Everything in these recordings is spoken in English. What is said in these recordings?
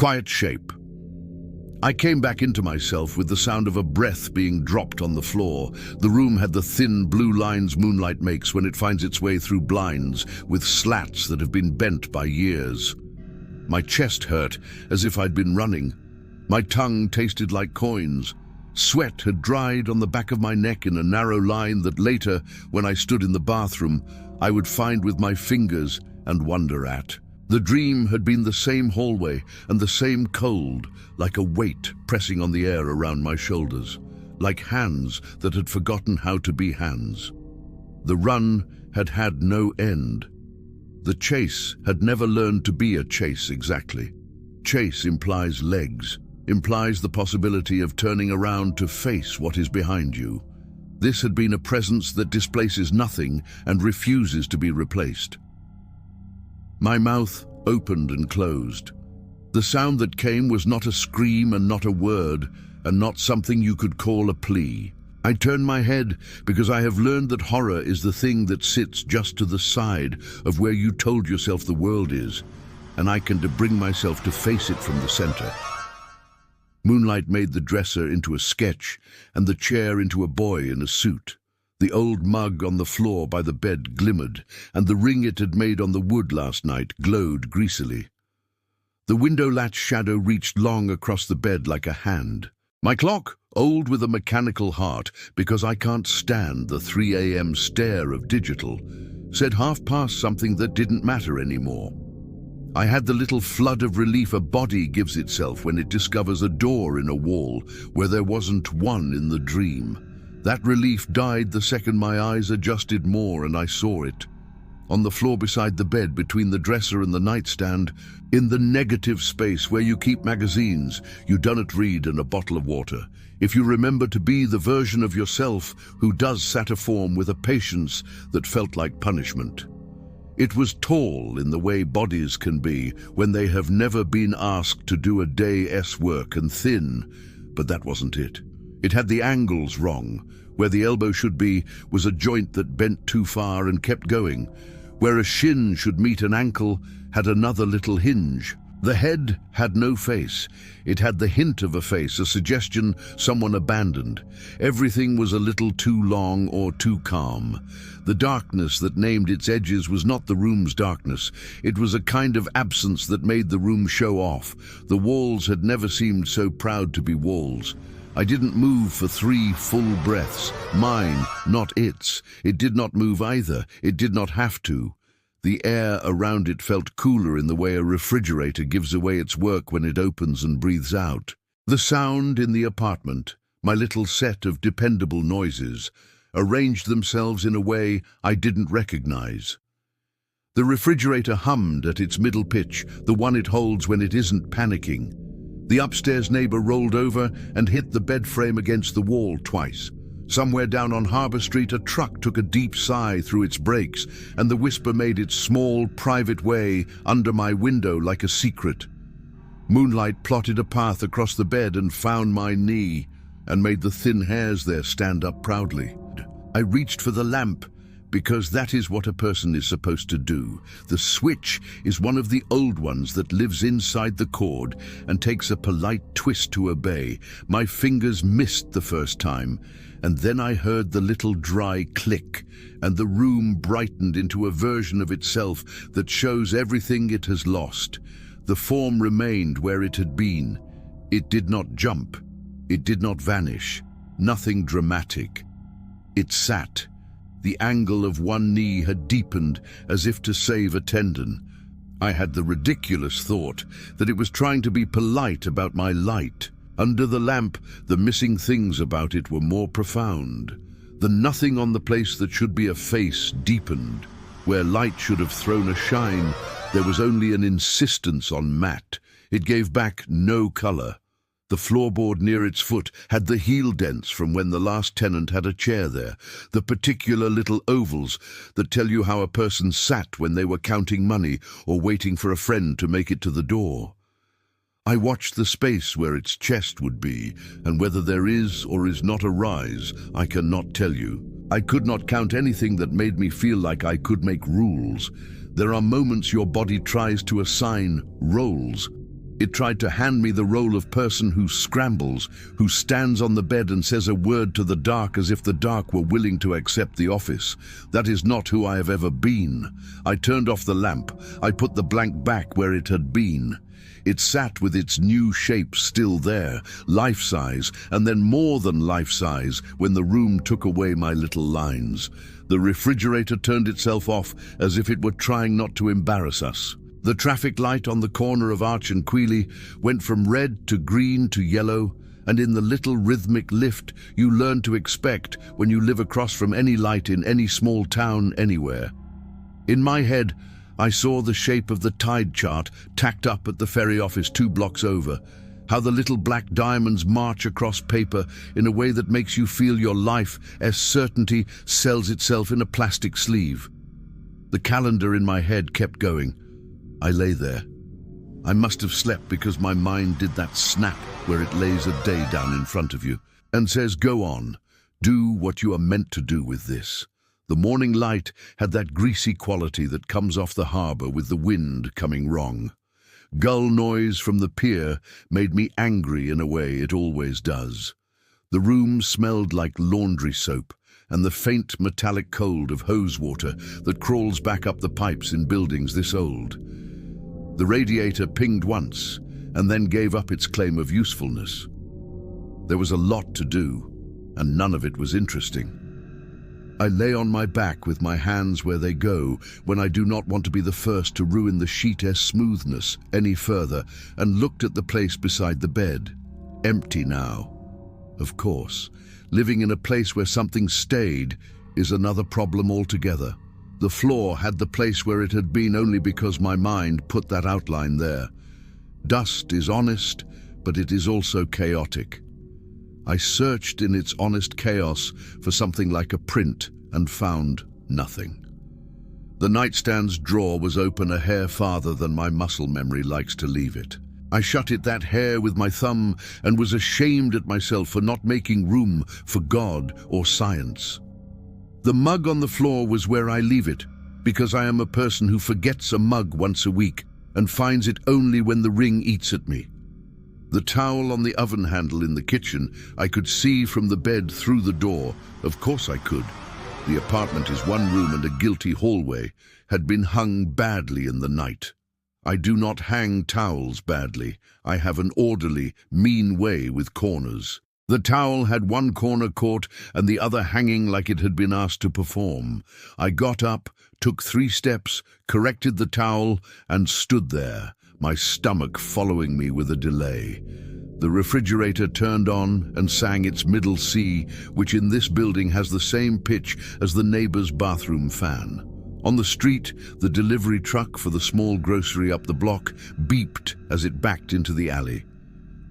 Quiet shape. I came back into myself with the sound of a breath being dropped on the floor. The room had the thin blue lines moonlight makes when it finds its way through blinds with slats that have been bent by years. My chest hurt as if I'd been running. My tongue tasted like coins. Sweat had dried on the back of my neck in a narrow line that later, when I stood in the bathroom, I would find with my fingers and wonder at. The dream had been the same hallway and the same cold, like a weight pressing on the air around my shoulders, like hands that had forgotten how to be hands. The run had had no end. The chase had never learned to be a chase exactly. Chase implies legs, implies the possibility of turning around to face what is behind you. This had been a presence that displaces nothing and refuses to be replaced. My mouth opened and closed. The sound that came was not a scream and not a word, and not something you could call a plea. I turned my head because I have learned that horror is the thing that sits just to the side of where you told yourself the world is, and I can bring myself to face it from the center. Moonlight made the dresser into a sketch and the chair into a boy in a suit. The old mug on the floor by the bed glimmered, and the ring it had made on the wood last night glowed greasily. The window latch shadow reached long across the bed like a hand. My clock, old with a mechanical heart because I can't stand the 3 a.m. stare of digital, said half past something that didn't matter anymore. I had the little flood of relief a body gives itself when it discovers a door in a wall where there wasn't one in the dream. That relief died the second my eyes adjusted more and I saw it. On the floor beside the bed, between the dresser and the nightstand, in the negative space where you keep magazines, you don't read, and a bottle of water. If you remember to be the version of yourself who does satiform with a patience that felt like punishment. It was tall in the way bodies can be when they have never been asked to do a day's work, and thin, but that wasn't it. It had the angles wrong. Where the elbow should be was a joint that bent too far and kept going. Where a shin should meet an ankle had another little hinge. The head had no face. It had the hint of a face, a suggestion someone abandoned. Everything was a little too long or too calm. The darkness that named its edges was not the room's darkness. It was a kind of absence that made the room show off. The walls had never seemed so proud to be walls. I didn't move for 3 full breaths. Mine, not its. It did not move either. It did not have to. The air around it felt cooler in the way a refrigerator gives away its work when it opens and breathes out. The sound in the apartment, my little set of dependable noises, arranged themselves in a way I didn't recognize. The refrigerator hummed at its middle pitch, the one it holds when it isn't panicking. The upstairs neighbor rolled over and hit the bed frame against the wall twice. Somewhere down on Harbour Street, a truck took a deep sigh through its brakes, and the whisper made its small, private way under my window like a secret. Moonlight plotted a path across the bed and found my knee, and made the thin hairs there stand up proudly. I reached for the lamp, because that is what a person is supposed to do. The switch is one of the old ones that lives inside the cord and takes a polite twist to obey. My fingers missed the first time, and then I heard the little dry click, and the room brightened into a version of itself that shows everything it has lost. The form remained where it had been. It did not jump. It did not vanish. Nothing dramatic. It sat. The angle of one knee had deepened as if to save a tendon. I had the ridiculous thought that it was trying to be polite about my light. Under the lamp, the missing things about it were more profound. The nothing on the place that should be a face deepened. Where light should have thrown a shine, there was only an insistence on matte. It gave back no color. The floorboard near its foot had the heel dents from when the last tenant had a chair there, the particular little ovals that tell you how a person sat when they were counting money or waiting for a friend to make it to the door. I watched the space where its chest would be, and whether there is or is not a rise, I cannot tell you. I could not count anything that made me feel like I could make rules. There are moments your body tries to assign roles. It tried to hand me the role of person who scrambles, who stands on the bed and says a word to the dark as if the dark were willing to accept the office. That is not who I have ever been. I turned off the lamp. I put the blank back where it had been. It sat with its new shape still there, life-size, and then more than life-size when the room took away my little lines. The refrigerator turned itself off as if it were trying not to embarrass us. The traffic light on the corner of Arch and Queely went from red to green to yellow, and in the little rhythmic lift you learn to expect when you live across from any light in any small town anywhere. In my head, I saw the shape of the tide chart tacked up at the ferry office 2 blocks over, how the little black diamonds march across paper in a way that makes you feel your life as certainty sells itself in a plastic sleeve. The calendar in my head kept going. I lay there. I must have slept because my mind did that snap where it lays a day down in front of you and says, go on, do what you are meant to do with this. The morning light had that greasy quality that comes off the harbour with the wind coming wrong. Gull noise from the pier made me angry in a way it always does. The room smelled like laundry soap and the faint metallic cold of hose water that crawls back up the pipes in buildings this old. The radiator pinged once and then gave up its claim of usefulness. There was a lot to do, and none of it was interesting. I lay on my back with my hands where they go when I do not want to be the first to ruin the sheet's smoothness any further, and looked at the place beside the bed. Empty now. Of course, living in a place where something stayed is another problem altogether. The floor had the place where it had been only because my mind put that outline there. Dust is honest, but it is also chaotic. I searched in its honest chaos for something like a print and found nothing. The nightstand's drawer was open a hair farther than my muscle memory likes to leave it. I shut it that hair with my thumb and was ashamed at myself for not making room for God or science. The mug on the floor was where I leave it, because I am a person who forgets a mug once a week and finds it only when the ring eats at me. The towel on the oven handle in the kitchen I could see from the bed through the door. Of course I could. The apartment is one room and a guilty hallway, had been hung badly in the night. I do not hang towels badly. I have an orderly, mean way with corners. The towel had one corner caught and the other hanging like it had been asked to perform. I got up, took 3 steps, corrected the towel, and stood there, my stomach following me with a delay. The refrigerator turned on and sang its middle C, which in this building has the same pitch as the neighbor's bathroom fan. On the street, the delivery truck for the small grocery up the block beeped as it backed into the alley.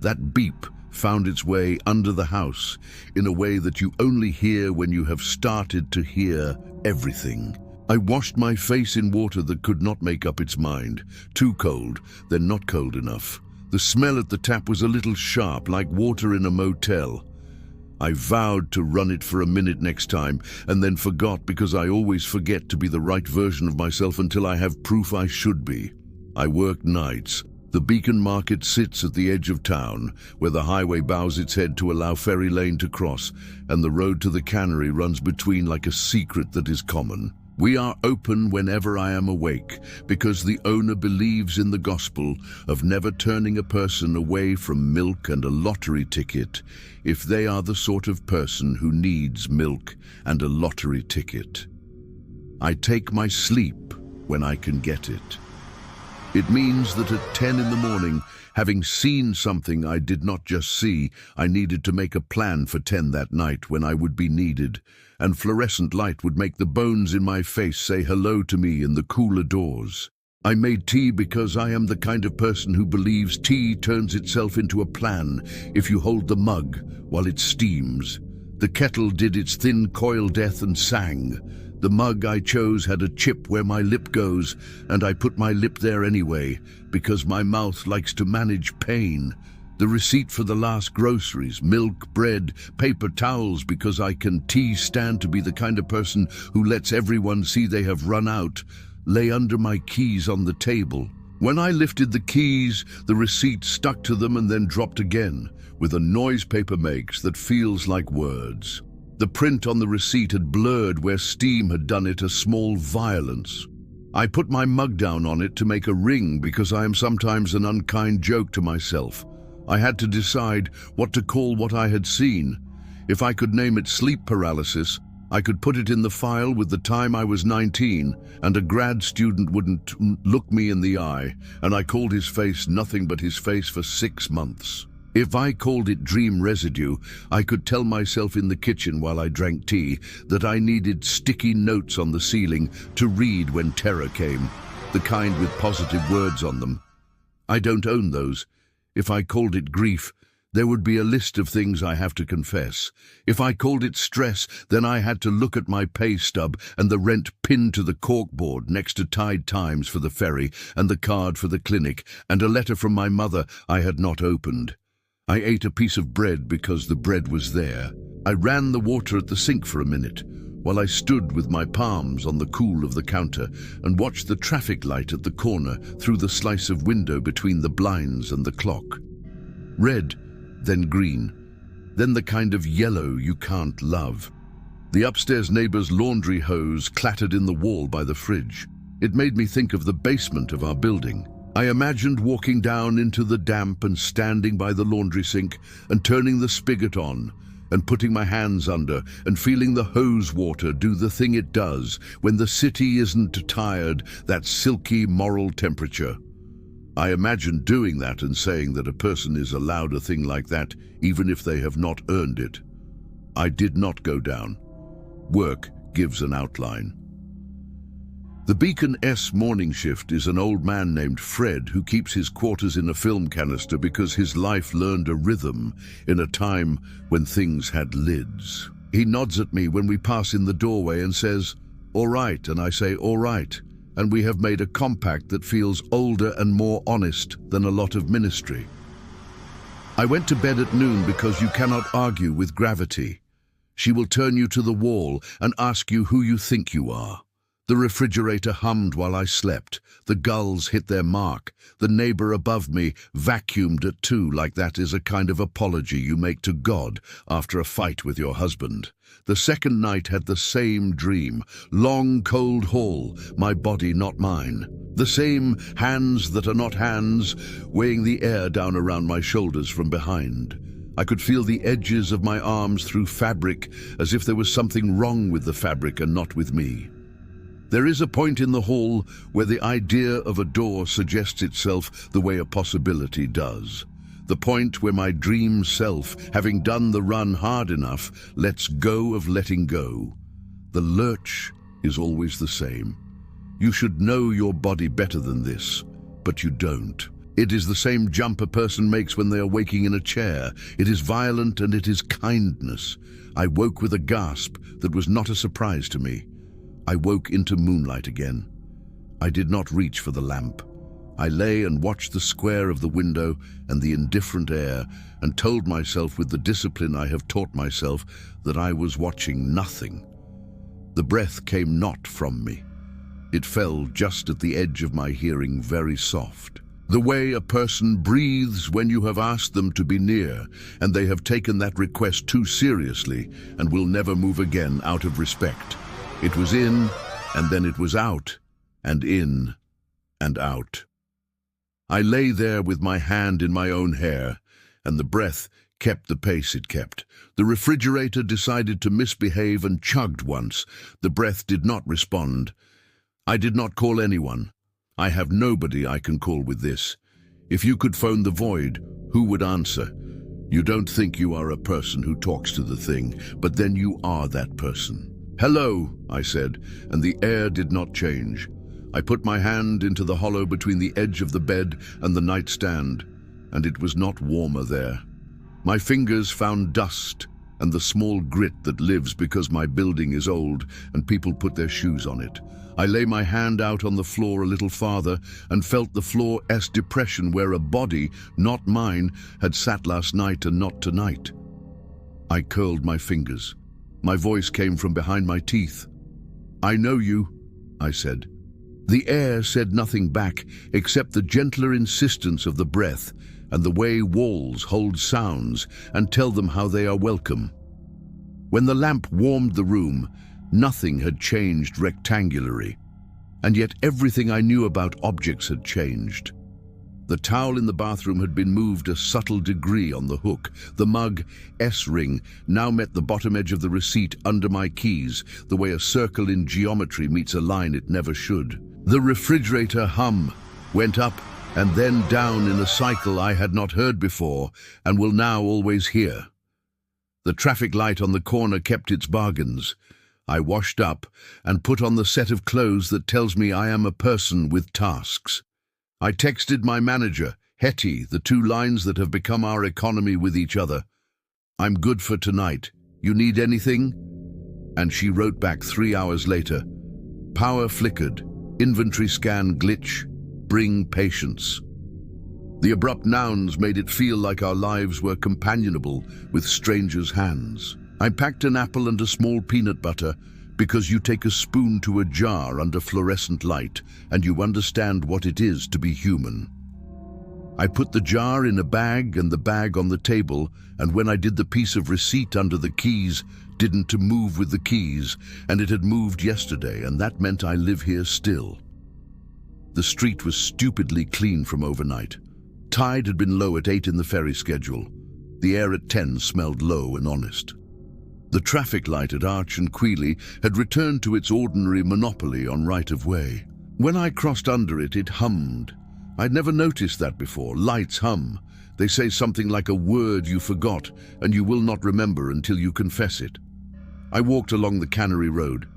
That beep found its way under the house in a way that you only hear when you have started to hear everything. I washed my face in water that could not make up its mind. Too cold, then not cold enough. The smell at the tap was a little sharp, like water in a motel. I vowed to run it for a minute next time, and then forgot because I always forget to be the right version of myself until I have proof I should be. I worked nights. The Beacon Market sits at the edge of town, where the highway bows its head to allow Ferry Lane to cross, and the road to the cannery runs between like a secret that is common. We are open whenever I am awake, because the owner believes in the gospel of never turning a person away from milk and a lottery ticket if they are the sort of person who needs milk and a lottery ticket. I take my sleep when I can get it. It means that at 10 in the morning, having seen something I did not just see, I needed to make a plan for 10 that night when I would be needed, and fluorescent light would make the bones in my face say hello to me in the cooler doors. I made tea because I am the kind of person who believes tea turns itself into a plan if you hold the mug while it steams. The kettle did its thin coil death and sang. The mug I chose had a chip where my lip goes, and I put my lip there anyway, because my mouth likes to manage pain. The receipt for the last groceries, milk, bread, paper towels, because I can stand to be the kind of person who lets everyone see they have run out, lay under my keys on the table. When I lifted the keys, the receipt stuck to them and then dropped again, with a noise paper makes that feels like words. The print on the receipt had blurred where steam had done it a small violence. I put my mug down on it to make a ring because I am sometimes an unkind joke to myself. I had to decide what to call what I had seen. If I could name it sleep paralysis, I could put it in the file with the time I was 19 and a grad student wouldn't look me in the eye, and I called his face nothing but his face for 6 months. If I called it dream residue, I could tell myself in the kitchen while I drank tea that I needed sticky notes on the ceiling to read when terror came, the kind with positive words on them. I don't own those. If I called it grief, there would be a list of things I have to confess. If I called it stress, then I had to look at my pay stub and the rent pinned to the corkboard next to Tide Times for the ferry and the card for the clinic and a letter from my mother I had not opened. I ate a piece of bread because the bread was there. I ran the water at the sink for a minute while I stood with my palms on the cool of the counter and watched the traffic light at the corner through the slice of window between the blinds and the clock. Red, then green, then the kind of yellow you can't love. The upstairs neighbor's laundry hose clattered in the wall by the fridge. It made me think of the basement of our building. I imagined walking down into the damp and standing by the laundry sink and turning the spigot on and putting my hands under and feeling the hose water do the thing it does when the city isn't tired, that silky moral temperature. I imagined doing that and saying that a person is allowed a thing like that even if they have not earned it. I did not go down. Work gives an outline. The Beacon S morning shift is an old man named Fred who keeps his quarters in a film canister because his life learned a rhythm in a time when things had lids. He nods at me when we pass in the doorway and says, "All right," and I say, "All right," and we have made a compact that feels older and more honest than a lot of ministry. I went to bed at noon because you cannot argue with gravity. She will turn you to the wall and ask you who you think you are. The refrigerator hummed while I slept. The gulls hit their mark. The neighbor above me vacuumed at 2 like that is a kind of apology you make to God after a fight with your husband. The second night had the same dream. Long, cold hall, my body not mine. The same hands that are not hands, weighing the air down around my shoulders from behind. I could feel the edges of my arms through fabric, as if there was something wrong with the fabric and not with me. There is a point in the hall where the idea of a door suggests itself the way a possibility does. The point where my dream self, having done the run hard enough, lets go of letting go. The lurch is always the same. You should know your body better than this, but you don't. It is the same jump a person makes when they are waking in a chair. It is violent and it is kindness. I woke with a gasp that was not a surprise to me. I woke into moonlight again. I did not reach for the lamp. I lay and watched the square of the window and the indifferent air and told myself with the discipline I have taught myself that I was watching nothing. The breath came not from me. It fell just at the edge of my hearing, very soft. The way a person breathes when you have asked them to be near and they have taken that request too seriously and will never move again out of respect. It was in, and then it was out, and in, and out. I lay there with my hand in my own hair, and the breath kept the pace it kept. The refrigerator decided to misbehave and chugged once. The breath did not respond. I did not call anyone. I have nobody I can call with this. If you could phone the void, who would answer? You don't think you are a person who talks to the thing, but then you are that person. "Hello," I said, and the air did not change. I put my hand into the hollow between the edge of the bed and the nightstand, and it was not warmer there. My fingers found dust and the small grit that lives because my building is old and people put their shoes on it. I lay my hand out on the floor a little farther and felt the floor's depression where a body, not mine, had sat last night and not tonight. I curled my fingers. My voice came from behind my teeth. "I know you," I said. The air said nothing back except the gentler insistence of the breath and the way walls hold sounds and tell them how they are welcome. When the lamp warmed the room, nothing had changed rectangularly, and yet everything I knew about objects had changed. The towel in the bathroom had been moved a subtle degree on the hook. The mug, S-ring, now met the bottom edge of the receipt under my keys, the way a circle in geometry meets a line it never should. The refrigerator hum went up and then down in a cycle I had not heard before and will now always hear. The traffic light on the corner kept its bargains. I washed up and put on the set of clothes that tells me I am a person with tasks. I texted my manager, Hetty, the 2 lines that have become our economy with each other. I'm good for tonight. You need anything? And she wrote back 3 hours later. Power flickered. Inventory scan glitch. Bring patience. The abrupt nouns made it feel like our lives were companionable with strangers' hands. I packed an apple and a small peanut butter because you take a spoon to a jar under fluorescent light and you understand what it is to be human. I put the jar in a bag and the bag on the table, and when I did the piece of receipt under the keys, didn't to move with the keys, and it had moved yesterday, and that meant I live here still. The street was stupidly clean from overnight. Tide had been low at 8 in the ferry schedule. The air at 10 smelled low and honest. The traffic light at Arch and Queely had returned to its ordinary monopoly on right-of-way. When I crossed under it, it hummed. I'd never noticed that before. Lights hum. They say something like a word you forgot and you will not remember until you confess it. I walked along the Cannery Road.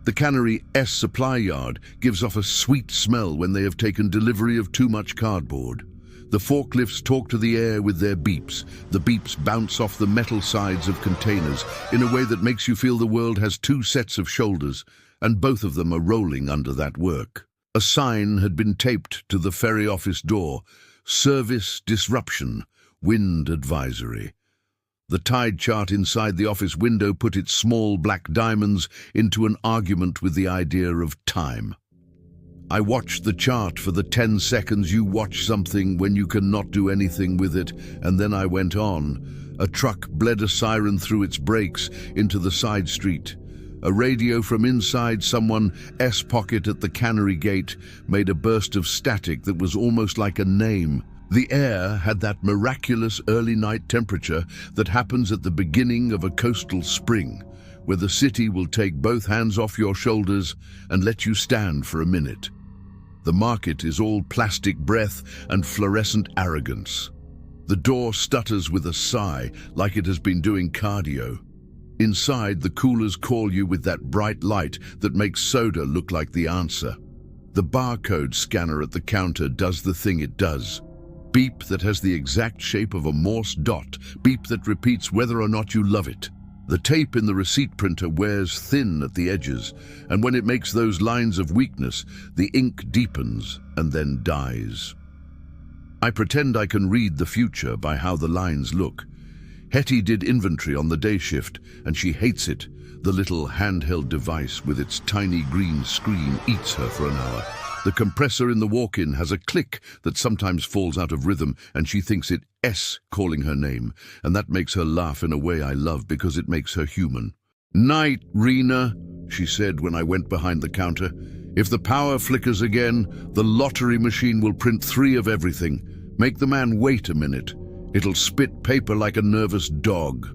The Cannery S supply yard gives off a sweet smell when they have taken delivery of too much cardboard. The forklifts talk to the air with their beeps. The beeps bounce off the metal sides of containers in a way that makes you feel the world has 2 sets of shoulders, and both of them are rolling under that work. A sign had been taped to the ferry office door, Service Disruption, Wind Advisory. The tide chart inside the office window put its small black diamonds into an argument with the idea of time. I watched the chart for the 10 seconds you watch something when you cannot do anything with it, and then I went on. A truck bled a siren through its brakes into the side street. A radio from inside someone's pocket at the Cannery gate made a burst of static that was almost like a name. The air had that miraculous early night temperature that happens at the beginning of a coastal spring, where the city will take both hands off your shoulders and let you stand for a minute. The market is all plastic breath and fluorescent arrogance. The door stutters with a sigh, like it has been doing cardio. Inside, the coolers call you with that bright light that makes soda look like the answer. The barcode scanner at the counter does the thing it does. Beep that has the exact shape of a Morse dot. Beep that repeats whether or not you love it. The tape in the receipt printer wears thin at the edges, and when it makes those lines of weakness, the ink deepens and then dies. I pretend I can read the future by how the lines look. Hetty did inventory on the day shift, and she hates it. The little handheld device with its tiny green screen eats her for an hour. The compressor in the walk-in has a click that sometimes falls out of rhythm, and she thinks it calling her name, and that makes her laugh in a way I love because it makes her human. "Night, Rena," she said when I went behind the counter. "If the power flickers again, the lottery machine will print 3 of everything. Make the man wait a minute. It'll spit paper like a nervous dog."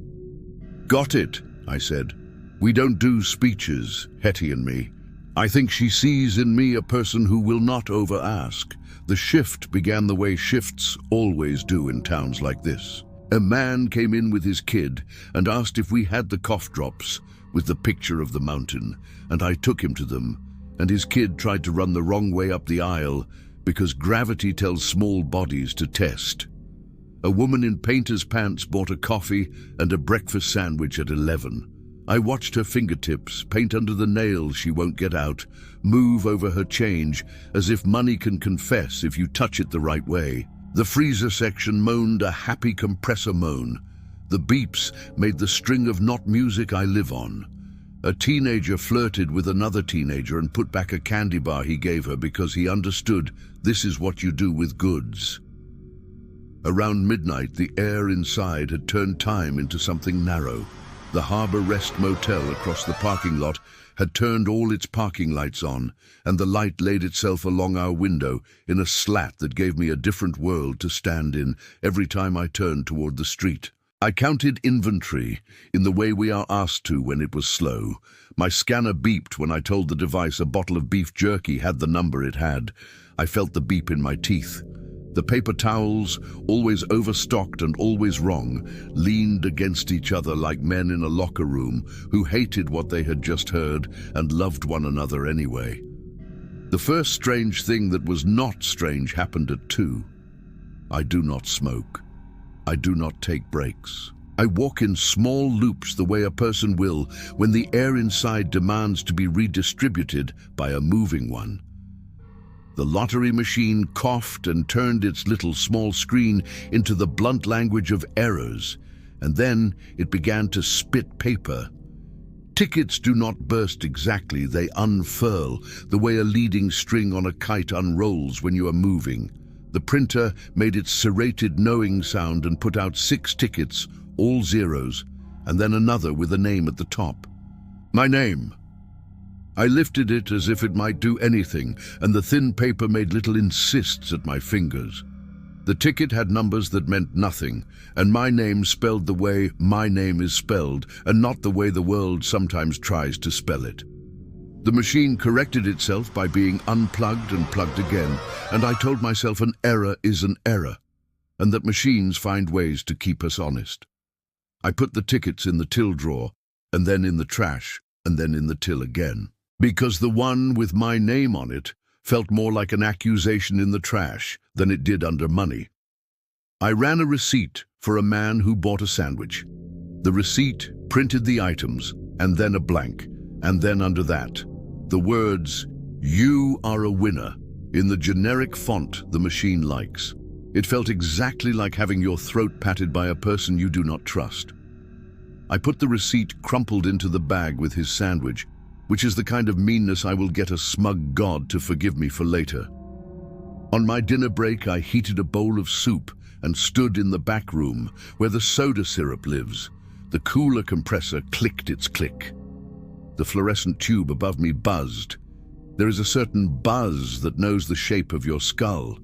"Got it," I said. "We don't do speeches, Hetty and me." I think she sees in me a person who will not over-ask. The shift began the way shifts always do in towns like this. A man came in with his kid and asked if we had the cough drops with the picture of the mountain, and I took him to them, and his kid tried to run the wrong way up the aisle because gravity tells small bodies to test. A woman in painter's pants bought a coffee and a breakfast sandwich at 11. I watched her fingertips, paint under the nails she won't get out, move over her change as if money can confess if you touch it the right way. The freezer section moaned a happy compressor moan. The beeps made the string of not music I live on. A teenager flirted with another teenager and put back a candy bar he gave her because he understood this is what you do with goods. Around midnight, the air inside had turned time into something narrow. The Harbour Rest Motel across the parking lot had turned all its parking lights on, and the light laid itself along our window in a slat that gave me a different world to stand in every time I turned toward the street. I counted inventory in the way we are asked to when it was slow. My scanner beeped when I told the device a bottle of beef jerky had the number it had. I felt the beep in my teeth. The paper towels, always overstocked and always wrong, leaned against each other like men in a locker room who hated what they had just heard and loved one another anyway. The first strange thing that was not strange happened at 2. I do not smoke. I do not take breaks. I walk in small loops the way a person will when the air inside demands to be redistributed by a moving one. The lottery machine coughed and turned its little small screen into the blunt language of errors, and then it began to spit paper. Tickets do not burst exactly, they unfurl, the way a leading string on a kite unrolls when you are moving. The printer made its serrated knowing sound and put out 6 tickets, all zeros, and then another with a name at the top. My name. I lifted it as if it might do anything, and the thin paper made little insists at my fingers. The ticket had numbers that meant nothing, and my name spelled the way my name is spelled, and not the way the world sometimes tries to spell it. The machine corrected itself by being unplugged and plugged again, and I told myself an error is an error, and that machines find ways to keep us honest. I put the tickets in the till drawer, and then in the trash, and then in the till again. Because the one with my name on it felt more like an accusation in the trash than it did under money. I ran a receipt for a man who bought a sandwich. The receipt printed the items, and then a blank, and then under that, the words, "You are a winner," in the generic font the machine likes. It felt exactly like having your throat patted by a person you do not trust. I put the receipt crumpled into the bag with his sandwich, which is the kind of meanness I will get a smug god to forgive me for later. On my dinner break, I heated a bowl of soup and stood in the back room where the soda syrup lives. The cooler compressor clicked its click. The fluorescent tube above me buzzed. There is a certain buzz that knows the shape of your skull.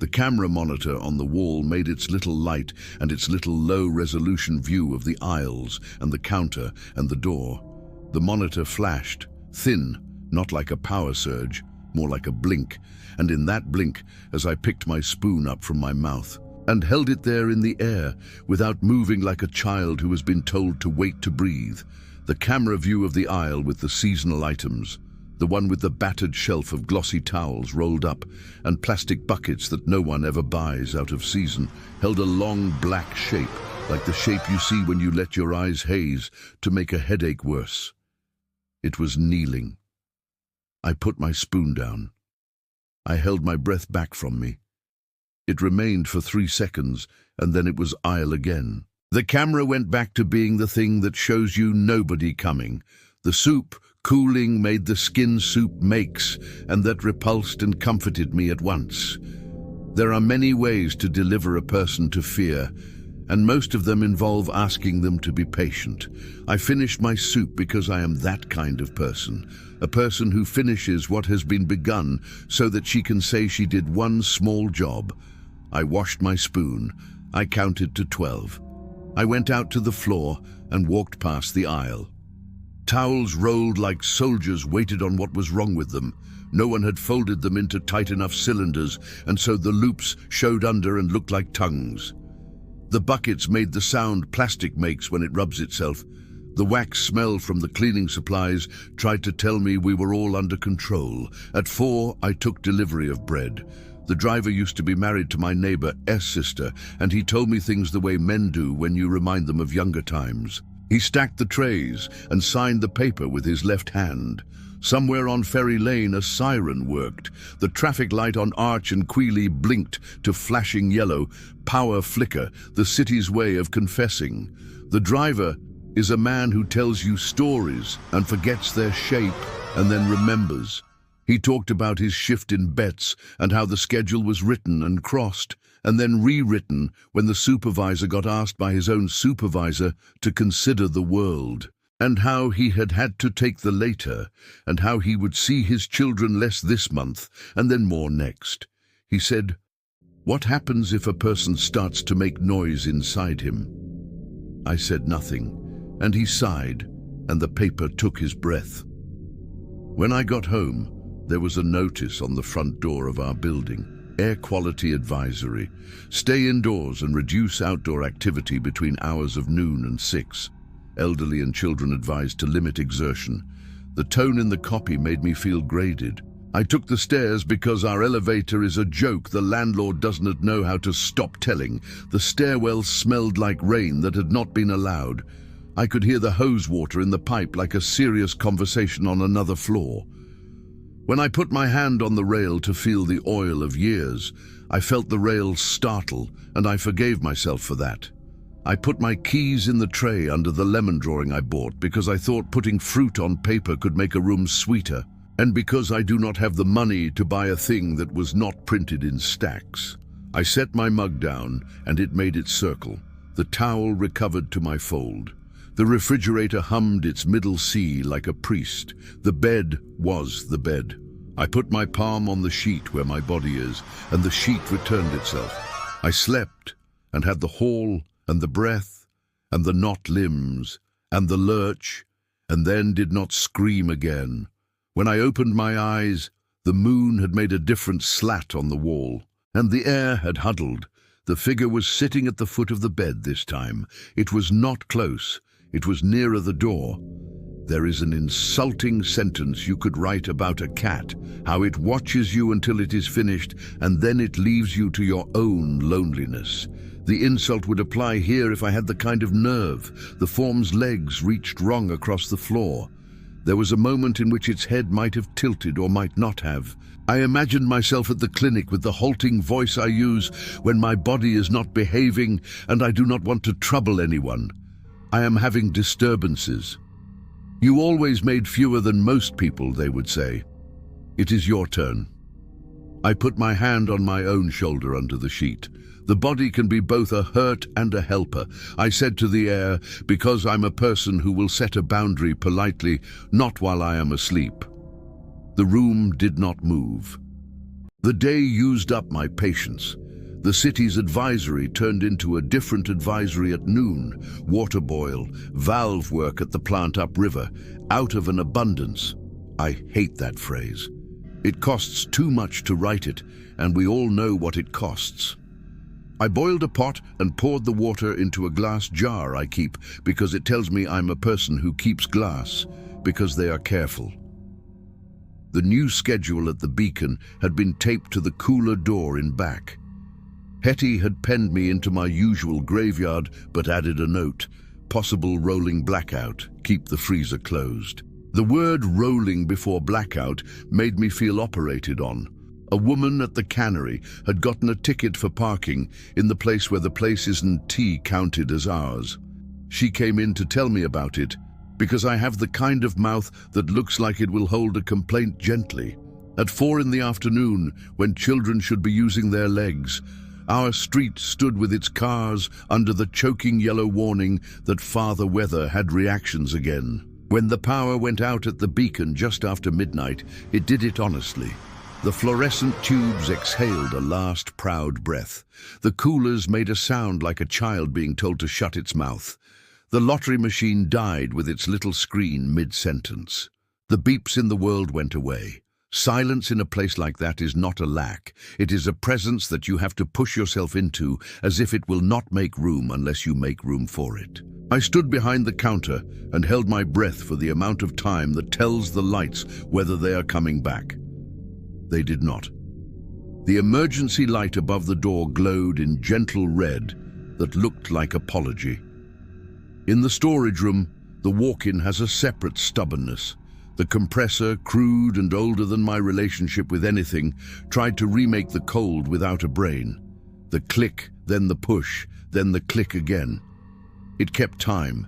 The camera monitor on the wall made its little light and its little low-resolution view of the aisles and the counter and the door. The monitor flashed, thin, not like a power surge, more like a blink, and in that blink, as I picked my spoon up from my mouth and held it there in the air without moving like a child who has been told to wait to breathe, the camera view of the aisle with the seasonal items, the one with the battered shelf of glossy towels rolled up and plastic buckets that no one ever buys out of season, held a long black shape, like the shape you see when you let your eyes haze to make a headache worse. It was kneeling. I put my spoon down. I held my breath back from me. It remained for 3 seconds, and then it was aisle again. The camera went back to being the thing that shows you nobody coming. The soup, cooling, made the skin soup makes, and that repulsed and comforted me at once. There are many ways to deliver a person to fear, and most of them involve asking them to be patient. I finished my soup because I am that kind of person, a person who finishes what has been begun so that she can say she did one small job. I washed my spoon. I counted to 12. I went out to the floor and walked past the aisle. Towels rolled like soldiers waited on what was wrong with them. No one had folded them into tight enough cylinders, and so the loops showed under and looked like tongues. The buckets made the sound plastic makes when it rubs itself. The wax smell from the cleaning supplies tried to tell me we were all under control. At 4, I took delivery of bread. The driver used to be married to my neighbor S. sister, and he told me things the way men do when you remind them of younger times. He stacked the trays and signed the paper with his left hand. Somewhere on Ferry Lane, a siren worked. The traffic light on Arch and Queely blinked to flashing yellow. Power flicker, the city's way of confessing. The driver, is a man who tells you stories and forgets their shape and then remembers. He talked about his shift in bets and how the schedule was written and crossed and then rewritten when the supervisor got asked by his own supervisor to consider the world, and how he had had to take the later, and how he would see his children less this month and then more next. He said, "What happens if a person starts to make noise inside him?" I said nothing, and he sighed, and the paper took his breath. When I got home, there was a notice on the front door of our building. Air quality advisory. Stay indoors and reduce outdoor activity between hours of noon and 6. Elderly and children advised to limit exertion. The tone in the copy made me feel graded. I took the stairs because our elevator is a joke the landlord doesn't know how to stop telling. The stairwell smelled like rain that had not been allowed. I could hear the hose water in the pipe like a serious conversation on another floor. When I put my hand on the rail to feel the oil of years, I felt the rail startle, and I forgave myself for that. I put my keys in the tray under the lemon drawing I bought because I thought putting fruit on paper could make a room sweeter, and because I do not have the money to buy a thing that was not printed in stacks. I set my mug down, and it made its circle. The towel recovered to my fold. The refrigerator hummed its middle C like a priest. The bed was the bed. I put my palm on the sheet where my body is, and the sheet returned itself. I slept, and had the haul, and the breath, and the knot limbs, and the lurch, and then did not scream again. When I opened my eyes, the moon had made a different slat on the wall, and the air had huddled. The figure was sitting at the foot of the bed this time. It was not close. It was nearer the door. There is an insulting sentence you could write about a cat, how it watches you until it is finished, and then it leaves you to your own loneliness. The insult would apply here if I had the kind of nerve. The form's legs reached wrong across the floor. There was a moment in which its head might have tilted or might not have. I imagined myself at the clinic with the halting voice I use when my body is not behaving and I do not want to trouble anyone. I am having disturbances. You always made fewer than most people, they would say. It is your turn. I put my hand on my own shoulder under the sheet. The body can be both a hurt and a helper. I said to the air, because I'm a person who will set a boundary politely, not while I am asleep. The room did not move. The day used up my patience. The city's advisory turned into a different advisory at noon. Water boil, valve work at the plant upriver, out of an abundance. I hate that phrase. It costs too much to write it, and we all know what it costs. I boiled a pot and poured the water into a glass jar I keep because it tells me I'm a person who keeps glass, because they are careful. The new schedule at the beacon had been taped to the cooler door in back. Hetty had penned me into my usual graveyard, but added a note, possible rolling blackout, keep the freezer closed. The word rolling before blackout made me feel operated on. A woman at the cannery had gotten a ticket for parking in the place where the places and tea counted as ours. She came in to tell me about it, because I have the kind of mouth that looks like it will hold a complaint gently. At 4 in the afternoon, when children should be using their legs, our street stood with its cars under the choking yellow warning that father weather had reactions again. When the power went out at the beacon just after midnight, it did it honestly. The fluorescent tubes exhaled a last proud breath. The coolers made a sound like a child being told to shut its mouth. The lottery machine died with its little screen mid-sentence. The beeps in the world went away. Silence in a place like that is not a lack. It is a presence that you have to push yourself into, as if it will not make room unless you make room for it. I stood behind the counter and held my breath for the amount of time that tells the lights whether they are coming back. They did not. The emergency light above the door glowed in gentle red that looked like apology. In the storage room, the walk-in has a separate stubbornness. The compressor, crude and older than my relationship with anything, tried to remake the cold without a brain. The click, then the push, then the click again. It kept time.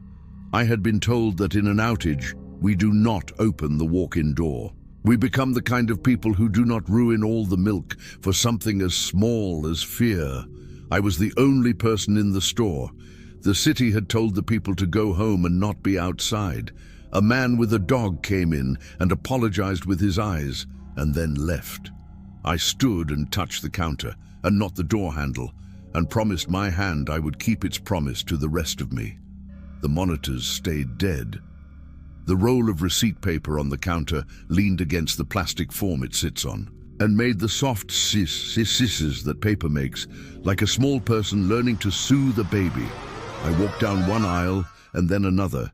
I had been told that in an outage, we do not open the walk-in door. We become the kind of people who do not ruin all the milk for something as small as fear. I was the only person in the store. The city had told the people to go home and not be outside. A man with a dog came in and apologized with his eyes, and then left. I stood and touched the counter, and not the door handle, and promised my hand I would keep its promise to the rest of me. The monitors stayed dead. The roll of receipt paper on the counter leaned against the plastic form it sits on, and made the soft sisses that paper makes, like a small person learning to soothe a baby. I walked down one aisle and then another,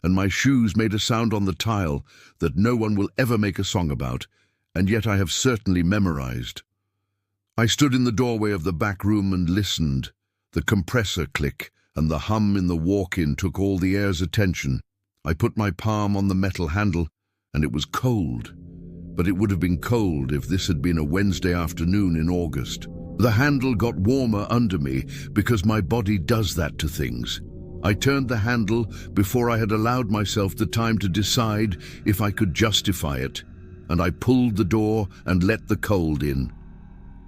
and my shoes made a sound on the tile that no one will ever make a song about, and yet I have certainly memorized. I stood in the doorway of the back room and listened. The compressor click and the hum in the walk-in took all the air's attention. I put my palm on the metal handle, and it was cold. But it would have been cold if this had been a Wednesday afternoon in August. The handle got warmer under me because my body does that to things. I turned the handle before I had allowed myself the time to decide if I could justify it, and I pulled the door and let the cold in.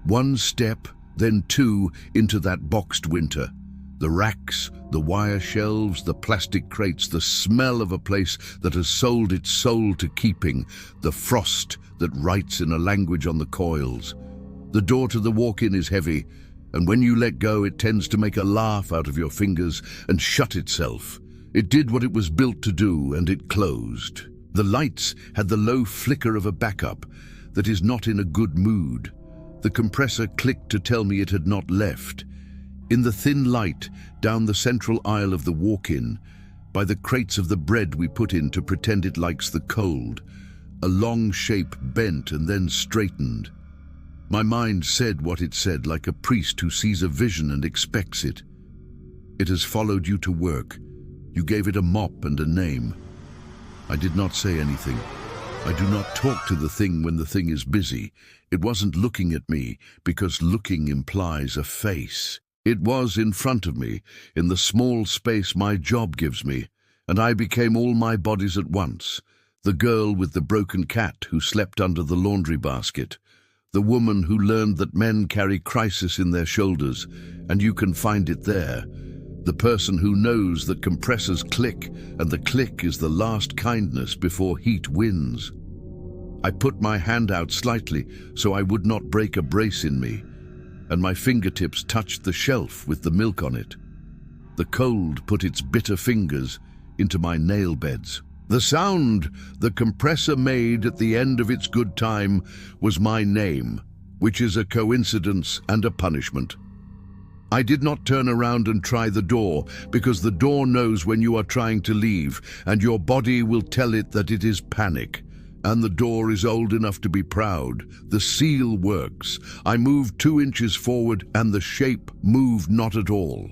One step, then two, into that boxed winter. The racks, the wire shelves, the plastic crates, the smell of a place that has sold its soul to keeping, the frost that writes in a language on the coils. The door to the walk-in is heavy, and when you let go, it tends to make a laugh out of your fingers and shut itself. It did what it was built to do, and it closed. The lights had the low flicker of a backup that is not in a good mood. The compressor clicked to tell me it had not left. In the thin light, down the central aisle of the walk-in, by the crates of the bread we put in to pretend it likes the cold, a long shape bent and then straightened. My mind said what it said, like a priest who sees a vision and expects it. It has followed you to work. You gave it a mop and a name. I did not say anything. I do not talk to the thing when the thing is busy. It wasn't looking at me, because looking implies a face. It was in front of me, in the small space my job gives me, and I became all my bodies at once. The girl with the broken cat who slept under the laundry basket. The woman who learned that men carry crisis in their shoulders, and you can find it there. The person who knows that compressors click, and the click is the last kindness before heat wins. I put my hand out slightly so I would not break a brace in me, and my fingertips touched the shelf with the milk on it. The cold put its bitter fingers into my nail beds. The sound the compressor made at the end of its good time was my name, which is a coincidence and a punishment. I did not turn around and try the door, because the door knows when you are trying to leave, and your body will tell it that it is panic. And the door is old enough to be proud. The seal works. I moved 2 inches forward, and the shape moved not at all.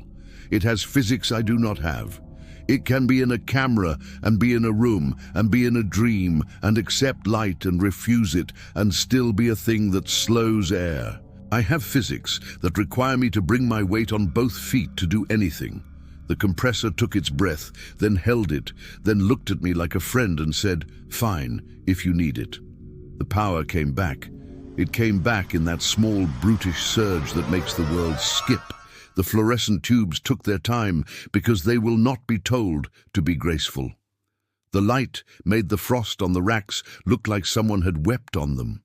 It has physics I do not have. It can be in a camera, and be in a room, and be in a dream, and accept light and refuse it, and still be a thing that slows air. I have physics that require me to bring my weight on both feet to do anything. The compressor took its breath, then held it, then looked at me like a friend and said, "Fine, if you need it." The power came back. It came back in that small, brutish surge that makes the world skip. The fluorescent tubes took their time because they will not be told to be graceful. The light made the frost on the racks look like someone had wept on them.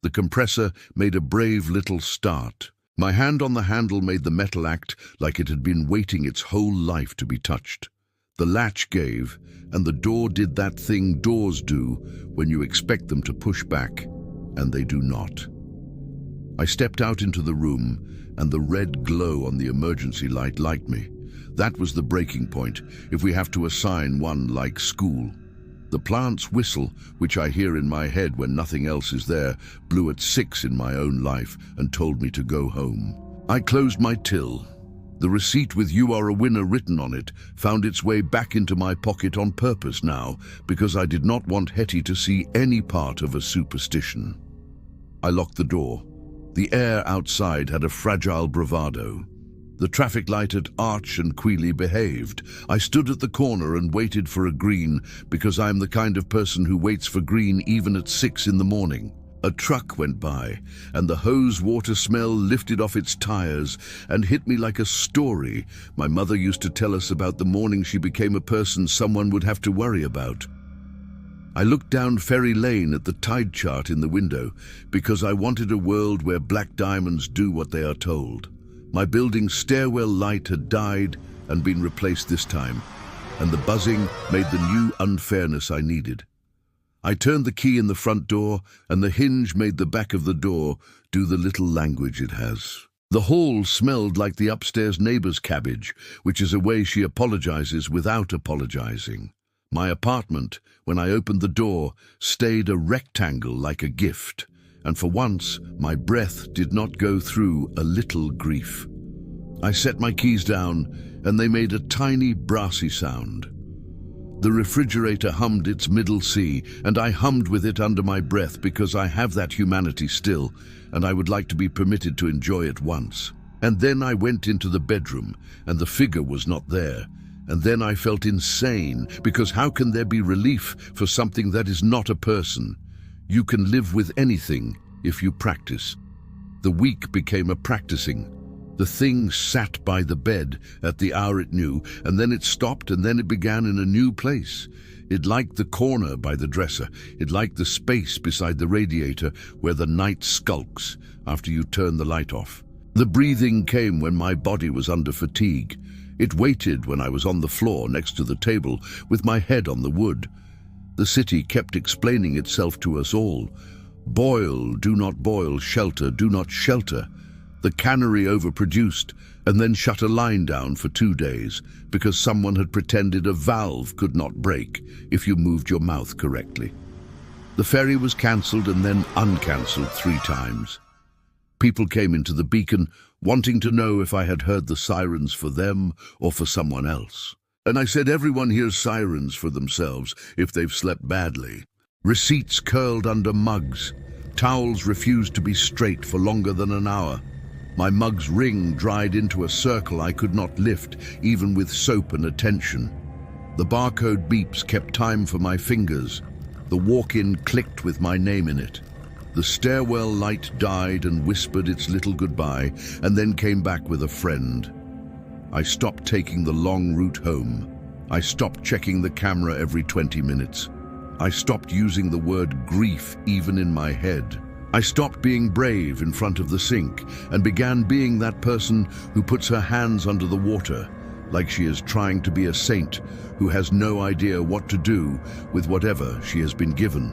The compressor made a brave little start. My hand on the handle made the metal act like it had been waiting its whole life to be touched. The latch gave, and the door did that thing doors do when you expect them to push back, and they do not. I stepped out into the room, and the red glow on the emergency light liked me. That was the breaking point, if we have to assign one like school. The plant's whistle, which I hear in my head when nothing else is there, blew at 6 in my own life and told me to go home. I closed my till. The receipt with "You are a winner" written on it found its way back into my pocket on purpose now, because I did not want Hetty to see any part of a superstition. I locked the door. The air outside had a fragile bravado. The traffic light at Arch and Queely behaved. I stood at the corner and waited for a green because I am the kind of person who waits for green even at 6 in the morning. A truck went by, and the hose water smell lifted off its tires and hit me like a story my mother used to tell us about the morning she became a person someone would have to worry about. I looked down Ferry Lane at the tide chart in the window because I wanted a world where black diamonds do what they are told. My building's stairwell light had died and been replaced this time, and the buzzing made the new unfairness I needed. I turned the key in the front door, and the hinge made the back of the door do the little language it has. The hall smelled like the upstairs neighbor's cabbage, which is a way she apologizes without apologizing. My apartment, when I opened the door, stayed a rectangle like a gift, and for once my breath did not go through a little grief. I set my keys down, and they made a tiny brassy sound. The refrigerator hummed its middle C, and I hummed with it under my breath because I have that humanity still, and I would like to be permitted to enjoy it once. And then I went into the bedroom, and the figure was not there. And then I felt insane, because how can there be relief for something that is not a person? You can live with anything if you practice. The week became a practicing. The thing sat by the bed at the hour it knew, and then it stopped, and then it began in a new place. It liked the corner by the dresser. It liked the space beside the radiator where the night skulks after you turn the light off. The breathing came when my body was under fatigue. It waited when I was on the floor next to the table with my head on the wood. The city kept explaining itself to us all. Boil, do not boil, shelter, do not shelter. The cannery overproduced and then shut a line down for 2 days because someone had pretended a valve could not break if you moved your mouth correctly. The ferry was cancelled and then uncancelled 3 times. People came into the beacon wanting to know if I had heard the sirens for them or for someone else. And I said everyone hears sirens for themselves if they've slept badly. Receipts curled under mugs. Towels refused to be straight for longer than an hour. My mug's ring dried into a circle I could not lift, even with soap and attention. The barcode beeps kept time for my fingers. The walk-in clicked with my name in it. The stairwell light died and whispered its little goodbye, and then came back with a friend. I stopped taking the long route home. I stopped checking the camera every 20 minutes. I stopped using the word grief even in my head. I stopped being brave in front of the sink and began being that person who puts her hands under the water, like she is trying to be a saint who has no idea what to do with whatever she has been given.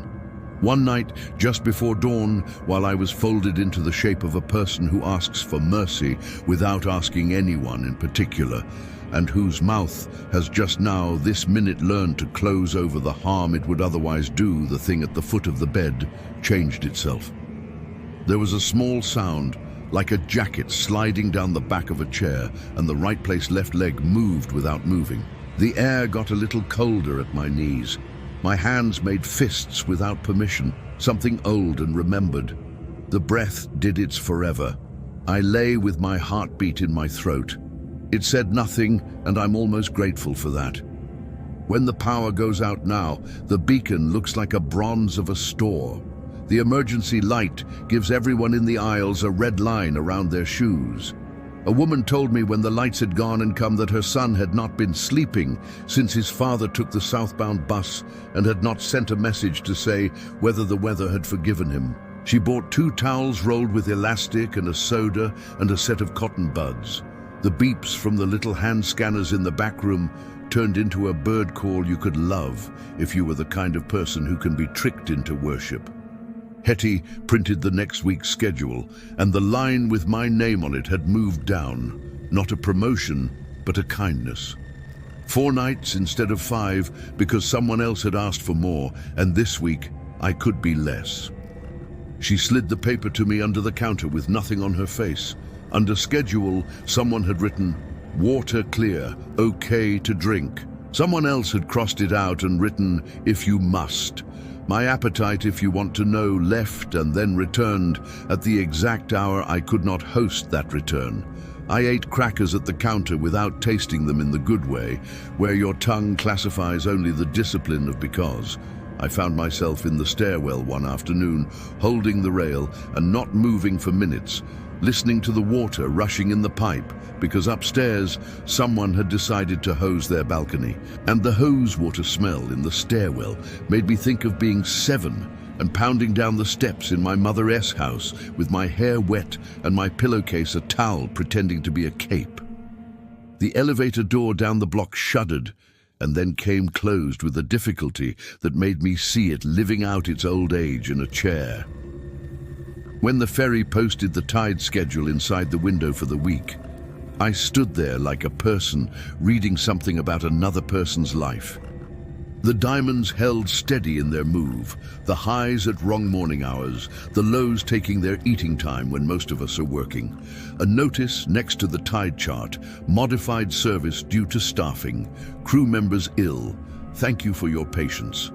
One night, just before dawn, while I was folded into the shape of a person who asks for mercy without asking anyone in particular, and whose mouth has just now this minute learned to close over the harm it would otherwise do, the thing at the foot of the bed changed itself. There was a small sound, like a jacket sliding down the back of a chair, and the right place left leg moved without moving. The air got a little colder at my knees. My hands made fists without permission, something old and remembered. The breath did its forever. I lay with my heartbeat in my throat. It said nothing, and I'm almost grateful for that. When the power goes out now, the beacon looks like a bronze of a store. The emergency light gives everyone in the aisles a red line around their shoes. A woman told me when the lights had gone and come that her son had not been sleeping since his father took the southbound bus and had not sent a message to say whether the weather had forgiven him. She bought 2 towels rolled with elastic and a soda and a set of cotton buds. The beeps from the little hand scanners in the back room turned into a bird call you could love if you were the kind of person who can be tricked into worship. Hetty printed the next week's schedule, and the line with my name on it had moved down. Not a promotion, but a kindness. 4 nights instead of 5 because someone else had asked for more, and this week I could be less. She slid the paper to me under the counter with nothing on her face. Under schedule, someone had written, "Water clear, okay to drink." Someone else had crossed it out and written, "If you must." My appetite, if you want to know, left and then returned at the exact hour I could not host that return. I ate crackers at the counter without tasting them in the good way, where your tongue classifies only the discipline of because. I found myself in the stairwell one afternoon, holding the rail and not moving for minutes, listening to the water rushing in the pipe, because upstairs someone had decided to hose their balcony. And the hose water smell in the stairwell made me think of being 7 and pounding down the steps in my mother's house with my hair wet and my pillowcase a towel pretending to be a cape. The elevator door down the block shuddered and then came closed with a difficulty that made me see it living out its old age in a chair. When the ferry posted the tide schedule inside the window for the week, I stood there like a person reading something about another person's life. The diamonds held steady in their move, the highs at wrong morning hours, the lows taking their eating time when most of us are working. A notice next to the tide chart, modified service due to staffing, crew members ill. Thank you for your patience.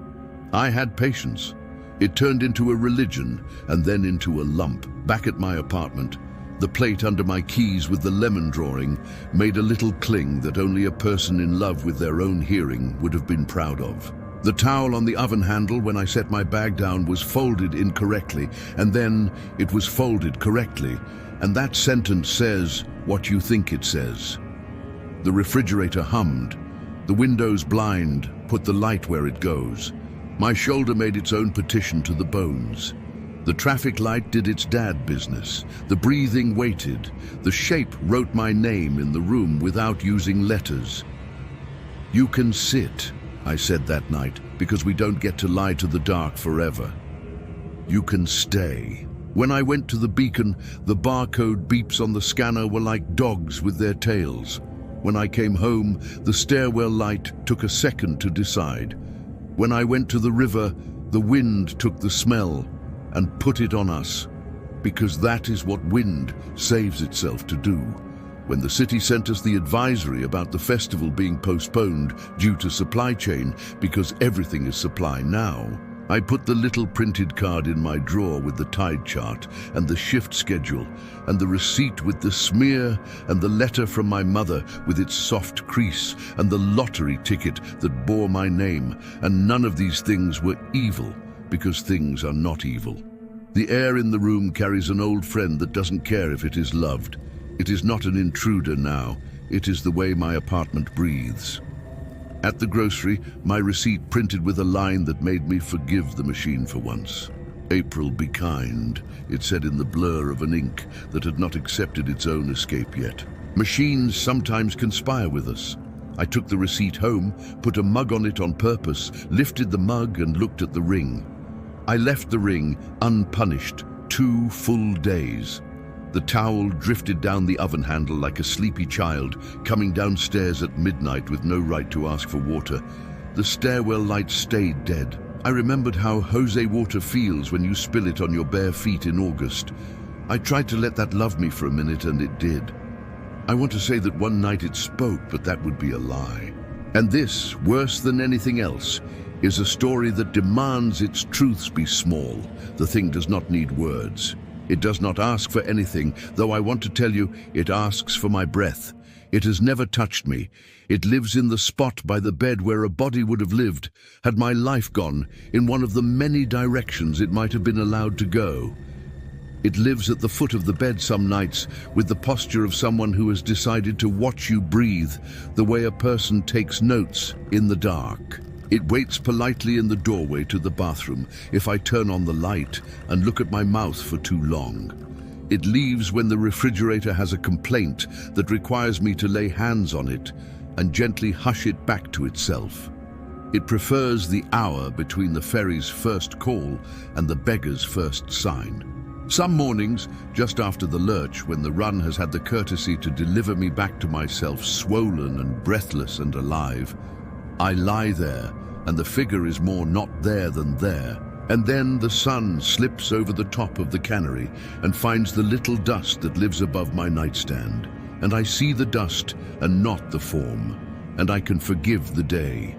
I had patience. It turned into a religion and then into a lump. Back at my apartment, the plate under my keys with the lemon drawing made a little cling that only a person in love with their own hearing would have been proud of. The towel on the oven handle when I set my bag down was folded incorrectly, and then it was folded correctly, and that sentence says what you think it says. The refrigerator hummed. The windows blind put the light where it goes. My shoulder made its own petition to the bones. The traffic light did its dad business. The breathing waited. The shape wrote my name in the room without using letters. You can sit, I said that night, because we don't get to lie to the dark forever. You can stay. When I went to the beacon, the barcode beeps on the scanner were like dogs with their tails. When I came home, the stairwell light took a second to decide. When I went to the river, the wind took the smell and put it on us, because that is what wind saves itself to do. When the city sent us the advisory about the festival being postponed due to supply chain, because everything is supply now, I put the little printed card in my drawer with the tide chart and the shift schedule and the receipt with the smear and the letter from my mother with its soft crease and the lottery ticket that bore my name, and none of these things were evil, because things are not evil. The air in the room carries an old friend that doesn't care if it is loved. It is not an intruder now. It is the way my apartment breathes. At the grocery, my receipt printed with a line that made me forgive the machine for once. April, be kind, it said in the blur of an ink that had not accepted its own escape yet. Machines sometimes conspire with us. I took the receipt home, put a mug on it on purpose, lifted the mug and looked at the ring. I left the ring unpunished 2 full days. The towel drifted down the oven handle like a sleepy child coming downstairs at midnight with no right to ask for water. The stairwell light stayed dead. I remembered how Jose water feels when you spill it on your bare feet in August. I tried to let that love me for a minute, and it did. I want to say that one night it spoke, but that would be a lie. And this, worse than anything else, is a story that demands its truths be small. The thing does not need words. It does not ask for anything, though I want to tell you, it asks for my breath. It has never touched me. It lives in the spot by the bed where a body would have lived, had my life gone, in one of the many directions it might have been allowed to go. It lives at the foot of the bed some nights, with the posture of someone who has decided to watch you breathe, the way a person takes notes in the dark. It waits politely in the doorway to the bathroom if I turn on the light and look at my mouth for too long. It leaves when the refrigerator has a complaint that requires me to lay hands on it and gently hush it back to itself. It prefers the hour between the ferry's first call and the beggar's first sign. Some mornings, just after the lurch, when the run has had the courtesy to deliver me back to myself swollen and breathless and alive, I lie there, and the figure is more not there than there. And then the sun slips over the top of the cannery and finds the little dust that lives above my nightstand. And I see the dust and not the form, and I can forgive the day.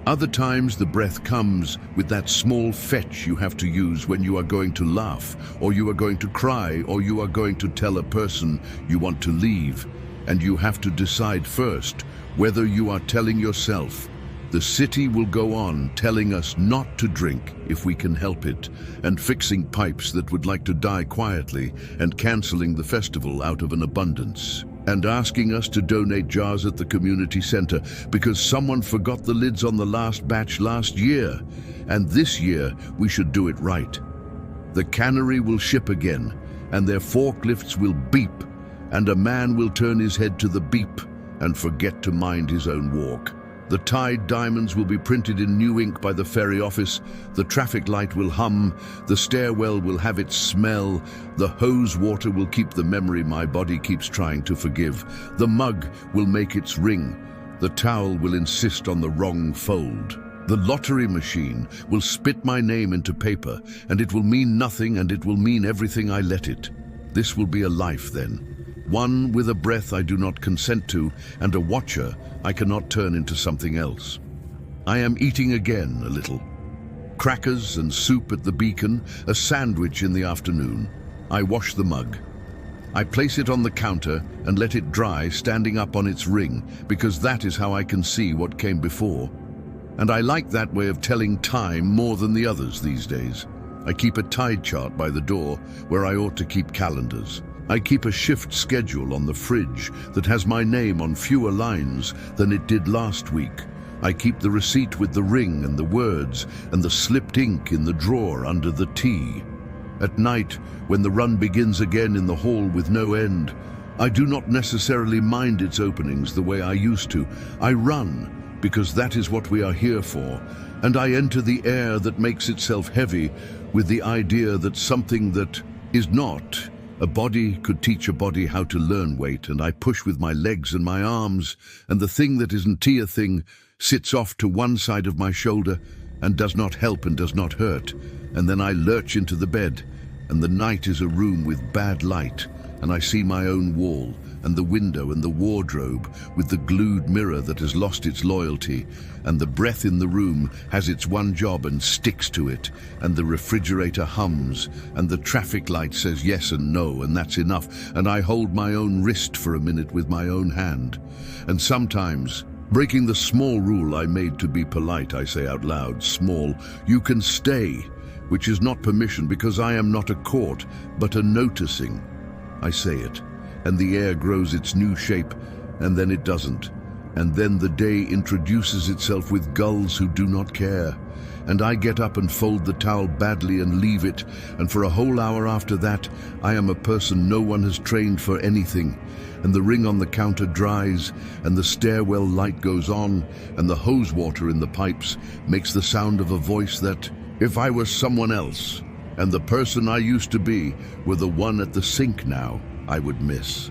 Other times the breath comes with that small fetch you have to use when you are going to laugh, or you are going to cry, or you are going to tell a person you want to leave. And you have to decide first whether you are telling yourself. The city will go on telling us not to drink if we can help it, and fixing pipes that would like to die quietly, and cancelling the festival out of an abundance, and asking us to donate jars at the community center because someone forgot the lids on the last batch last year, and this year we should do it right. The cannery will ship again, and their forklifts will beep, and a man will turn his head to the beep and forget to mind his own walk. The Tide diamonds will be printed in new ink by the ferry office, the traffic light will hum, the stairwell will have its smell, the hose water will keep the memory my body keeps trying to forgive, the mug will make its ring, the towel will insist on the wrong fold. The lottery machine will spit my name into paper, and it will mean nothing, and it will mean everything I let it. This will be a life then. One with a breath I do not consent to, and a watcher I cannot turn into something else. I am eating again a little. Crackers and soup at the beacon, a sandwich in the afternoon. I wash the mug. I place it on the counter and let it dry standing up on its ring, because that is how I can see what came before. And I like that way of telling time more than the others these days. I keep a tide chart by the door where I ought to keep calendars. I keep a shift schedule on the fridge that has my name on fewer lines than it did last week. I keep the receipt with the ring and the words and the slipped ink in the drawer under the tea. At night, when the run begins again in the hall with no end, I do not necessarily mind its openings the way I used to. I run because that is what we are here for, and I enter the air that makes itself heavy with the idea that something that is not. A body could teach a body how to learn weight, and I push with my legs and my arms, and the thing that isn't a thing sits off to one side of my shoulder and does not help and does not hurt, and then I lurch into the bed, and the night is a room with bad light, and I see my own wall, and the window and the wardrobe with the glued mirror that has lost its loyalty, and the breath in the room has its one job and sticks to it, and the refrigerator hums, and the traffic light says yes and no, and that's enough, and I hold my own wrist for a minute with my own hand. And sometimes, breaking the small rule I made to be polite, I say out loud, small, you can stay, which is not permission because I am not a court, but a noticing. I say it, and the air grows its new shape, and then it doesn't. And then the day introduces itself with gulls who do not care. And I get up and fold the towel badly and leave it, and for a whole hour after that, I am a person no one has trained for anything. And the ring on the counter dries, and the stairwell light goes on, and the hose water in the pipes makes the sound of a voice that, if I was someone else, and the person I used to be were the one at the sink now, I would miss.